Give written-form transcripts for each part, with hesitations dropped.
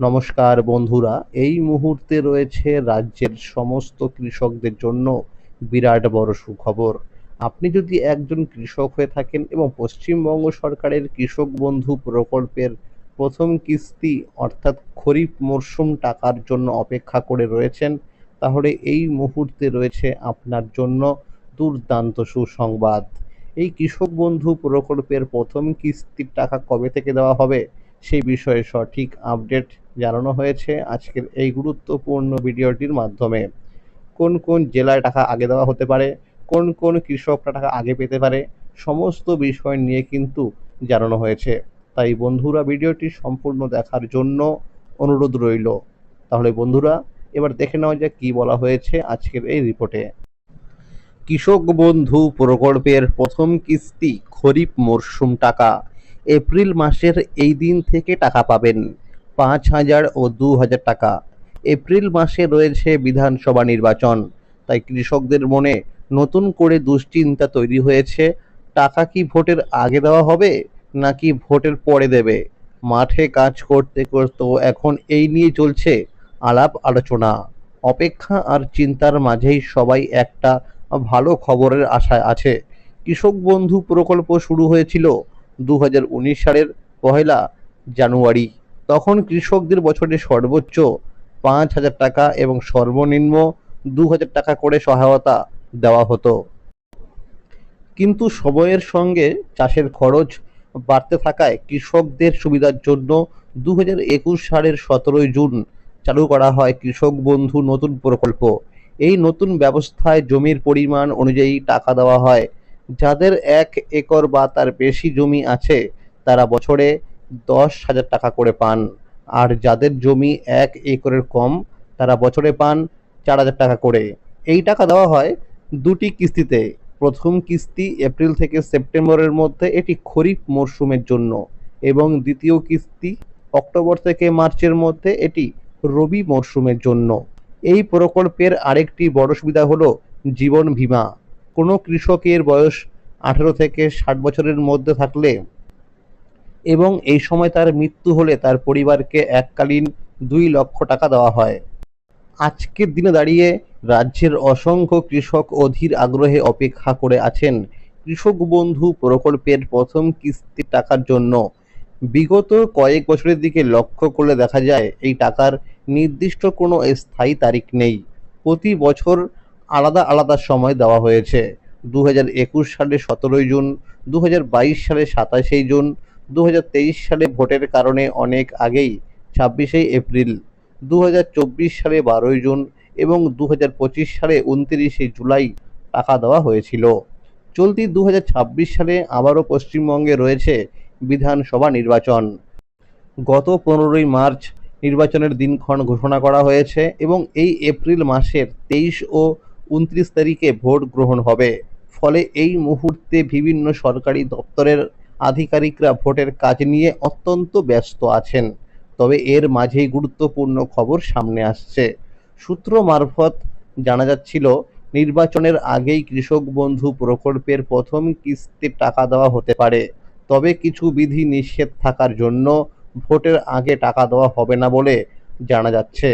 নমস্কার বন্ধুরা, এই মুহূর্তে রয়েছে রাজ্যের সমস্ত কৃষকদের জন্য বিরাট বড় সুখবর। আপনি যদি একজন কৃষক হয়ে থাকেন এবং পশ্চিমবঙ্গ সরকারের কৃষক বন্ধু প্রকল্পের প্রথম কিস্তি অর্থাৎ খরিফ মরশুম টাকার জন্য অপেক্ষা করে রয়েছেন, তাহলে এই মুহূর্তে রয়েছে আপনার জন্য দুর্দান্ত সুসংবাদ। এই কৃষক বন্ধু প্রকল্পের প্রথম কিস্তির টাকা কবে থেকে দেওয়া হবে সেই বিষয়ে সঠিক আপডেট জানানো হয়েছে আজকের এই গুরুত্বপূর্ণ ভিডিওটির মাধ্যমে। কোন কোন জেলায় টাকা আগে দেওয়া হতে পারে, কোন কোন কৃষকরা টাকা আগে পেতে পারে, সমস্ত বিষয় নিয়ে কিন্তু জানানো হয়েছে। তাই বন্ধুরা, ভিডিওটি সম্পূর্ণ দেখার জন্য অনুরোধ রইল। তাহলে বন্ধুরা, এবার দেখে নেওয়া যাক কী বলা হয়েছে আজকের এই রিপোর্টে। কৃষক বন্ধু প্রকল্পের প্রথম কিস্তি খরিফ মরশুম টাকা এপ্রিল মাসের এই দিন থেকে টাকা পাবেন। ৫,০০০ ও ২,০০০ টাকা। এপ্রিল মাসে রয়েছে বিধানসভা নির্বাচন, তাই কৃষকদের মনে নতুন করে দুশ্চিন্তা তৈরি হয়েছে। টাকা কি ভোটের আগে দেওয়া হবে নাকি ভোটের পরে দেবে? মাঠে কাজ করতে করতেও এখন এই নিয়ে চলছে আলাপ আলোচনা। অপেক্ষা আর চিন্তার মাঝেই সবাই একটা ভালো খবরের আশায় আছে। কৃষক বন্ধু প্রকল্প শুরু হয়েছিল ২০১৯ সালের ১লা জানুয়ারি। তখন কৃষকদের বছরে সর্বোচ্চ ৫,০০০ টাকা এবং সর্বনিম্ন ২,০০০ টাকা করে সহায়তা দেওয়া হতো। কিন্তু সময়ের সঙ্গে চাষের খরচ বাড়তে থাকায় কৃষকদের সুবিধার জন্য ২০২১ সালের ১৭ই জুন চালু করা হয় কৃষক বন্ধু নতুন প্রকল্প। এই নতুন ব্যবস্থায় জমির পরিমাণ অনুযায়ী টাকা দেওয়া হয়। যাদের ১ একর বা তার বেশি জমি আছে তারা বছরে ১০,০০০ টাকা করে পান, আর যাদের জমি ১ একরের কম তারা বছরে পান ৪,০০০ টাকা করে। এই টাকা দেওয়া হয় দুটি কিস্তিতে। প্রথম কিস্তি এপ্রিল থেকে সেপ্টেম্বরের মধ্যে, এটি খরিফ মরশুমের জন্য, এবং দ্বিতীয় কিস্তি অক্টোবর থেকে মার্চের মধ্যে, এটি রবি মরশুমের জন্য। এই প্রকল্পের আরেকটি বড় সুবিধা হলো জীবন বীমা। কোনো কৃষকের বয়স ১৮ থেকে ৬০ বছরের মধ্যে থাকলে এবং এই সময় তার মৃত্যু হলে তার পরিবারকে এককালীন ২ লক্ষ টাকা দেওয়া হয়। আজকের দিনে দাঁড়িয়ে রাজ্যের অসংখ্য কৃষক অধীর আগ্রহে অপেক্ষা করে আছেন কৃষক বন্ধু প্রকল্পের প্রথম কিস্তির টাকার জন্য। বিগত কয়েক বছরের দিকে লক্ষ্য করলে দেখা যায় এই টাকার নির্দিষ্ট কোনো স্থায়ী তারিখ নেই। প্রতি বছর আলাদা আলাদা সময় দেওয়া হয়েছে। ২০২১ সালে ১৭ই জুন, ২০২২ সালে ২৭শে জুন, ২০২৩ সালে ভোটের কারণে অনেক আগেই ২৬শে এপ্রিল, ২০২৪ সালে ১২ই জুন এবং ২০২৫ সালে ২৯শে জুলাই টাকা দেওয়া হয়েছিল। চলতি ২০২৬ সালে আবারও পশ্চিমবঙ্গে রয়েছে বিধানসভা নির্বাচন। গত ১৫ই মার্চ নির্বাচনের দিনক্ষণ ঘোষণা করা হয়েছে এবং এই এপ্রিল মাসের ২৩ ও ২৯ তারিখে ভোট গ্রহণ হবে। ফলে এই মুহূর্তে বিভিন্ন সরকারি দপ্তরের আধিকারিকরা ভোটের কাজ নিয়ে অত্যন্ত ব্যস্ত আছেন। তবে এর মাঝেই গুরুত্বপূর্ণ খবর সামনে আসছে। সূত্র মারফত জানা যাচ্ছিল, নির্বাচনের আগেই কৃষক বন্ধু প্রকল্পের প্রথম কিস্তির টাকা দেওয়া হতে পারে। তবে কিছু বিধি নিষেধ থাকার জন্য ভোটের আগে টাকা দেওয়া হবে না বলে জানা যাচ্ছে।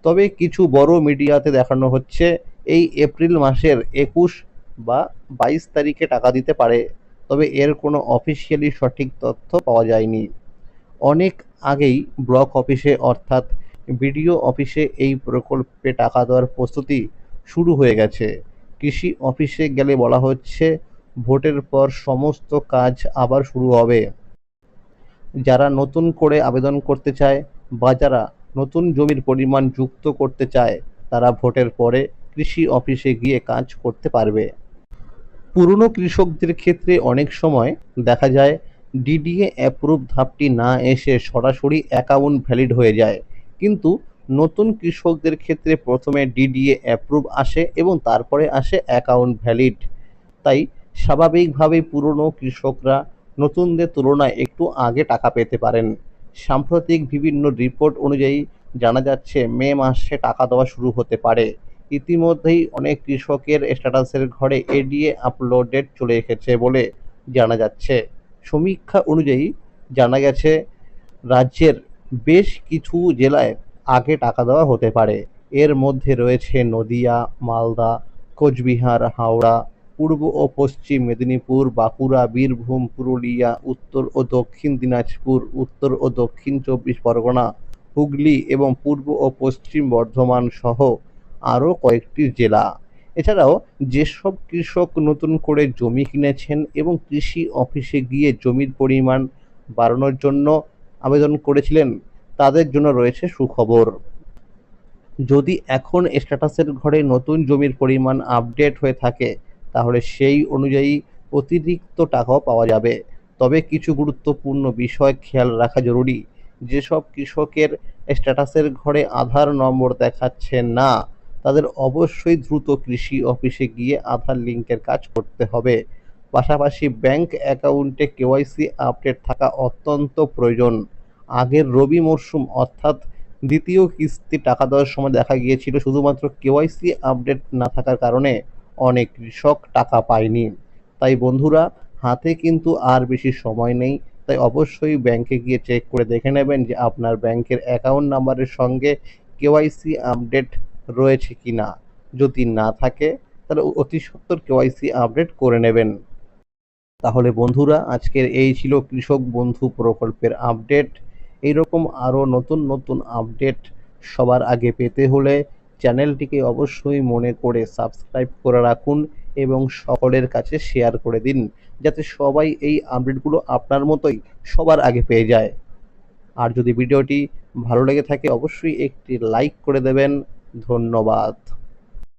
তবে কিছু বড় মিডিয়াতে দেখানো হচ্ছে এই এপ্রিল মাসের ২১ বা ২২ তারিখে টাকা দিতে পারে। তবে এর কোনো অফিসিয়ালি সঠিক তথ্য পাওয়া যায়নি। অনেক আগেই ব্লক অফিসে অর্থাৎ বিডিও অফিসে এই প্রকল্পে টাকা দেওয়ার প্রস্তুতি শুরু হয়ে গেছে। কৃষি অফিসে গেলে বলা হচ্ছে ভোটের পর সমস্ত কাজ আবার শুরু হবে। যারা নতুন করে আবেদন করতে চায় বা যারা নতুন জমির পরিমাণ যুক্ত করতে চায় তারা ভোটের পরে কৃষি অফিসে গিয়ে কাজ করতে পারবে। পুরনো কৃষকদের ক্ষেত্রে অনেক সময় দেখা যায় ডিডিএ অ্যাপ্রুভ ধাপটি না এসে সরাসরি অ্যাকাউন্ট ভ্যালিড হয়ে যায়। কিন্তু নতুন কৃষকদের ক্ষেত্রে প্রথমে ডিডিএ অ্যাপ্রুভ আসে এবং তারপরে আসে অ্যাকাউন্ট ভ্যালিড। তাই স্বাভাবিকভাবেই পুরনো কৃষকরা নতুনদের তুলনায় একটু আগে টাকা পেতে পারেন। সাম্প্রতিক বিভিন্ন রিপোর্ট অনুযায়ী জানা যাচ্ছে মে মাসে টাকা দেওয়া শুরু হতে পারে। ইতিমধ্যেই অনেক কৃষকের স্ট্যাটাসের ঘরে এডিএ আপলোডেড চলে এসেছে বলে জানা যাচ্ছে। সমীক্ষা অনুযায়ী জানা গেছে রাজ্যের বেশ কিছু জেলায় আগে টাকা দেওয়া হতে পারে। এর মধ্যে রয়েছে নদিয়া, মালদা, কোচবিহার, হাওড়া, পূর্ব ও পশ্চিম মেদিনীপুর, বাঁকুড়া, বীরভূম, পুরুলিয়া, উত্তর ও দক্ষিণ দিনাজপুর, উত্তর ও দক্ষিণ চব্বিশ পরগনা, হুগলি এবং পূর্ব ও পশ্চিম বর্ধমান সহ আরও কয়েকটি জেলা। এছাড়াও যেসব কৃষক নতুন করে জমি কিনেছেন এবং কৃষি অফিসে গিয়ে জমির পরিমাণ বাড়ানোর জন্য আবেদন করেছিলেন, তাদের জন্য রয়েছে সুখবর। যদি এখন স্ট্যাটাসের ঘরে নতুন জমির পরিমাণ আপডেট হয়ে থাকে, তাহলে সেই অনুযায়ী অতিরিক্ত টাকাও পাওয়া যাবে। তবে কিছু গুরুত্বপূর্ণ বিষয় খেয়াল রাখা জরুরি। যেসব কৃষকের স্ট্যাটাসের ঘরে আধার নম্বর দেখাচ্ছে না, তাদের অবশ্যই দ্রুত কৃষি অফিসে গিয়ে আধার লিঙ্কের কাজ করতে হবে। পাশাপাশি ব্যাংক অ্যাকাউন্টে কেওয়াইসি আপডেট থাকা অত্যন্ত প্রয়োজন। আগের রবি মরশুম অর্থাৎ দ্বিতীয় কিস্তি টাকা দেওয়ার সময় দেখা গিয়েছিল শুধুমাত্র কেওয়াইসি আপডেট না থাকার কারণে অনেক কৃষক টাকা পায়নি। তাই বন্ধুরা, হাতে কিন্তু আর বেশি সময় নেই। তাই অবশ্যই ব্যাংকে গিয়ে চেক করে দেখে নেবেন যে আপনার ব্যাংকের অ্যাকাউন্ট নাম্বারের সঙ্গে কেওয়াইসি আপডেট রয়েছে কিনা। যদি না থাকে, তাহলে অতি সত্বর কেওয়াইসি আপডেট করে নেবেন। তাহলে বন্ধুরা, আজকের এই ছিল কৃষক বন্ধু প্রকল্পের আপডেট। এইরকম আরও নতুন নতুন আপডেট সবার আগে পেতে হলে চ্যানেলটিকে অবশ্যই মনে করে সাবস্ক্রাইব করে রাখুন এবং সকলের কাছে শেয়ার করে দিন, যাতে সবাই এই আপডেটগুলো আপনার মতোই সবার আগে পেয়ে যায়। আর যদি ভিডিওটি ভালো লেগে থাকে, অবশ্যই একটি লাইক করে দেবেন। ধন্যবাদ।